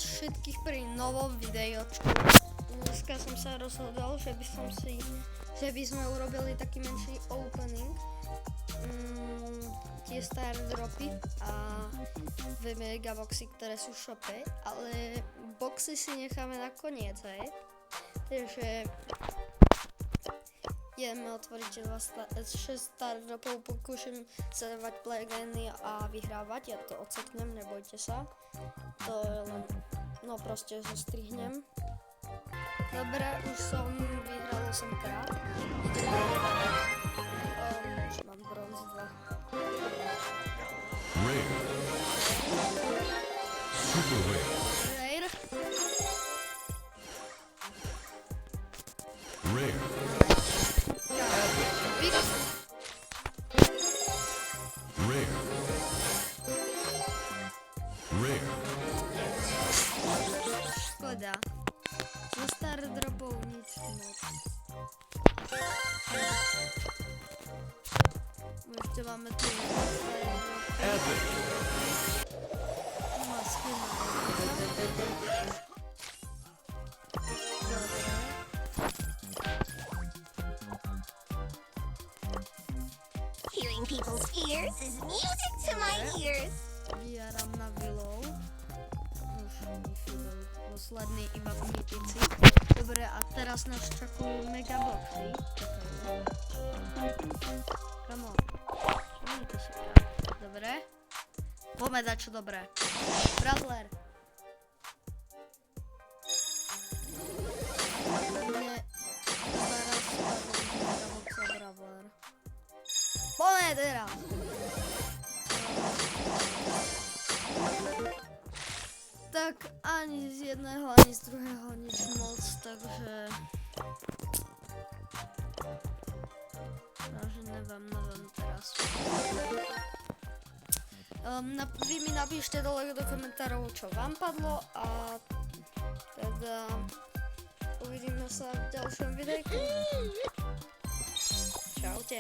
vás všetkých pri novom videočku. Dneska som sa rozhodol, že by sme urobili taký menší opening. Tie star dropy a dve megaboxy, ktoré sú v shope, ale boxy si necháme na koniec, hej. Takže ideme otvoriť 6 star dropov, pokúšam sa dávať playgeny a vyhrávať, ja to odseknem, nebojte sa. To je len, no proste zostrihnem. Dobre, už som vyhral 8 krát. Už mám bronz 2. Rare. Super rare. Rare. Rare. Big. Rare. Rare. Škoda. Zo star dropov nič moc. Ešte máme tu Epic. masky na dobre. Hearing people's fears is music to my ears. Vyjaram na Willow. Už mi chýbajú posledný iba v mytici. Dobre, a teraz nás čakujú megaboxy. Come on. Čo to si práve? Dobre. Poďme dať čo dobré. Brawler. Nie. Zaraz megaboxa Brawler. Poďme teraz. Tak ani z jedného, ani z druhého nič moc, takže neviem teraz. Vy mi napíšte dole do komentárov, čo vám padlo a teda uvidíme sa v ďalšom videjku. Čaute.